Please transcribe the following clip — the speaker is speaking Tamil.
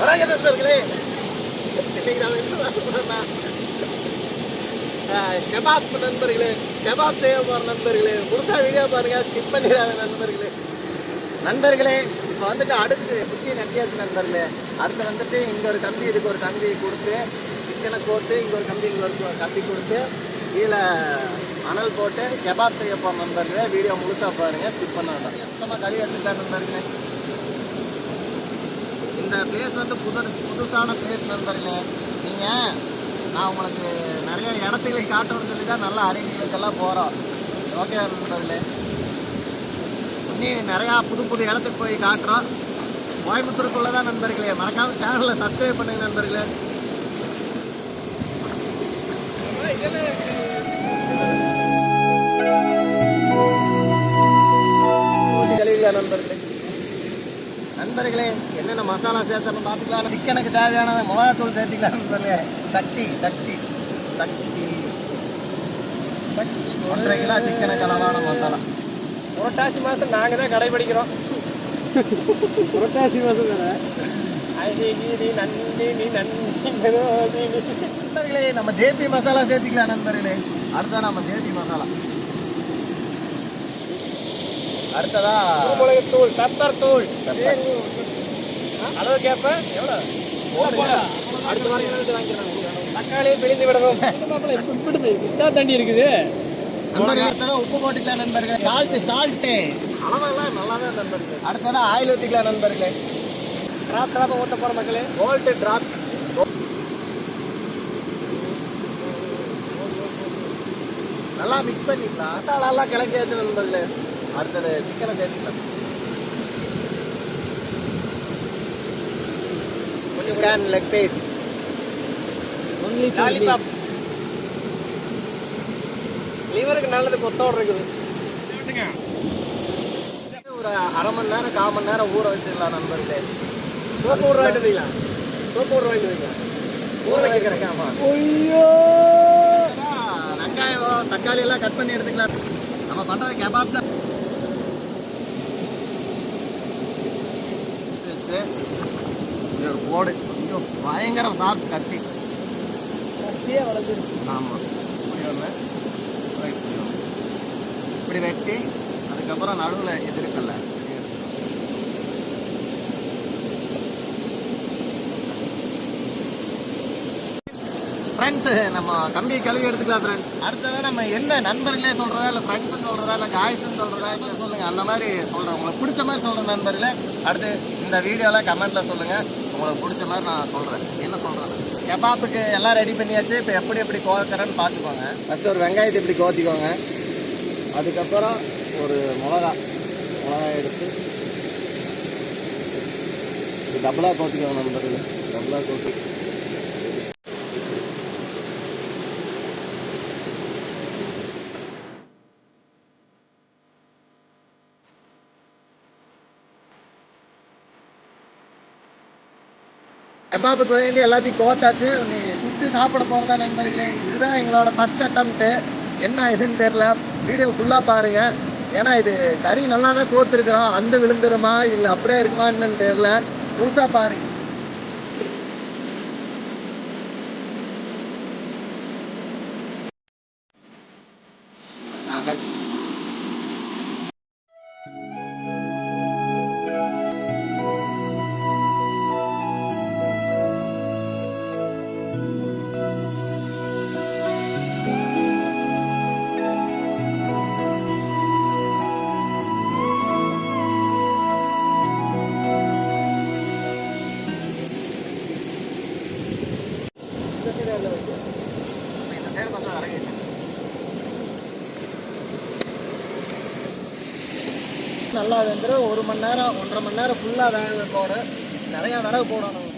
வணக்கம் நண்பர்களே. கெபாப் நண்பர்களே, கெபாப் செய்ய போகிற நண்பர்களே, முழுசா வீடியோ பாருங்க, ஸ்கிப் பண்ணிடாத நண்பர்களே. நண்பர்களே இப்போ வந்துட்டு அடுத்து குச்சி நட்டியாச்சு நண்பர்களே. அடுத்து வந்துட்டு இங்கே ஒரு கம்பி, இதுக்கு ஒரு கம்பி கொடுத்து சிக்கனை கோத்து, இங்கே ஒரு கம்பி, இங்கே ஒரு கம்பி கொடுத்து கீழே மணல் போட்டு கெபாப் செய்ய போகிற நண்பர்களே. வீடியோ முழுசாக பாருங்கள், ஸ்கிப் பண்ண வேண்டாம். சுத்தமாக கழுவி எடுத்துக்கலாம் நண்பர்களே. இந்த பிளேஸ் வந்து புதுசான பிளேஸ் நண்பர்களே. நீங்கள் நான் உங்களுக்கு நிறைய இடத்துகளை காட்டணும்னு சொல்லி தான் நல்ல அறிவிகளுக்கெல்லாம் போகிறோம். ஓகே நண்பர்களே, இன்னும் நிறையா புது புது இடத்துக்கு போய் காட்டுறோம். கோயம்புத்தூருக்குள்ளே தான் நண்பர்களே. மறக்காமல் சேனலில் சப்ஸ்கிரைப் பண்ணுங்க நண்பர்களே. நண்பர்களே நண்பர்களே என்னென்ன மசாலா சேர்த்தணும் பார்த்துக்கலாம். சிக்கனுக்கு தேவையான மிளகாத்தூள் சேர்த்துக்கலாம் நண்பர்களே. சக்தி சக்தி சக்தி 1.5 கிலோ சிக்கனுக்கு அளவான மசாலா. புரட்டாசி மாதம் நாங்கள் தான் கடைபிடிக்கிறோம். புரட்டாசி மாதம் தானே. நண்பர்களே நம்ம ஜேபி மசாலா சேர்த்துக்கலாம் நண்பர்களே. அடுத்ததான் நம்ம ஜேபி மசாலா. அடுத்ததா தூள், பெப்பர் தூள். அளவு கேட்பேன் எவ்வளோ. அடுத்த வாங்கிக்கிறாங்க. தக்காளியை பிழிந்து விடணும். இப்படி தண்ணி இருக்குது நண்பர்களே. அடுத்ததான் உப்பு போட்டுக்கலாம் நண்பர்களே. சால்ட்டு அளவெல்லாம் நல்லா தான் நண்பர்களே. அடுத்ததான் ஆயில் ஊற்றிக்கலாம் நண்பர்களே. டிராப் ஊற்ற போகிற மக்களே. கோல்டு டிராப் நல்லா மிக்ஸ் பண்ணிக்கலாம். மசாலாலாம் கிளக்கியாச்சு நண்பர்களே. அடுத்தது சிக்கனை சேர்த்துக்கலாம். Chicken leg piece, lollipop. லிவருக்கு நல்லது, கொத்தோடு இருக்குது. ஒரு அரை மணி நேரம் 1/4 மணி நேரம் ஊற வச்சிடலாம் நண்பர்களே. சோப்பு ஊற வாங்கிட்டு சோப்பு ஊற வாங்கிட்டு ஊற வைக்கிறேன். ஆமாம். ஐயோ, வெங்காயம் தக்காளி எல்லாம் கட் பண்ணி எடுத்துக்கலாம். நம்ம பண்ணுறது கெபாப் தான். ஒரு போடு ஐயோ பயங்கர சாப்பிட்டு கத்தி கத்தியே வளர்ந்துருக்கு. ஆமாம். இப்படி ஒன்று இப்படி வெட்டி அதுக்கப்புறம் நடுவில் இது இருக்குல்ல. ஃப்ரெண்ட்ஸு நம்ம கம்பி கழுவி எடுத்துக்கலாம் ஃப்ரெண்ட்ஸ். அடுத்ததான் நம்ம என்ன நண்பர்களே சொல்கிறதா இல்லை ஃப்ரெண்ட்ஸுன்னு சொல்கிறதா இல்லை காய்ஸ்ன்னு சொல்கிறதா இல்லை சொல்லுங்கள். அந்த மாதிரி சொல்கிறேன், உங்களுக்கு பிடிச்ச மாதிரி சொல்கிறேன் நண்பர்களே. அடுத்து இந்த வீடியோவில் கமெண்ட்டில் சொல்லுங்கள், உங்களுக்கு பிடிச்ச மாதிரி நான் சொல்கிறேன். என்ன சொல்கிறேன், கெபாப்புக்கு எல்லாம் ரெடி பண்ணியாச்சு. இப்போ எப்படி கோக்கிறேன்னு பார்த்துக்கோங்க. ஃபஸ்ட்டு ஒரு வெங்காயத்தை இப்படி கோத்திக்கோங்க. அதுக்கப்புறம் ஒரு மிளகா எடுத்து டபுளாக கோத்திக்கோங்க நண்பர்களே. டபுளாக கோத்தி கெபாப்புக்கு வேண்டி எல்லாத்தையும் கோத்தாச்சு. நீ சுற்றி சாப்பிட போகிறதா நண்பர்களே. இதுதான் எங்களோட ஃபஸ்ட் அட்டம்ப்ட்டு. என்ன இதுன்னு தெரில, வீடியோ ஃபுல்லாக பாருங்கள். ஏன்னா இது கறி நல்லா தான் கோத்துருக்குறோம். அந்த விழுந்துருமா இல்லை அப்படியே இருக்குமா என்னன்னு தெரில, முழுசாக பாருங்க. நல்லா வெந்துடும். 1 மணி நேரம் 1.5 மணி நேரம் ஃபுல்லாக வேக போட நிறையா விறகு போடணும்.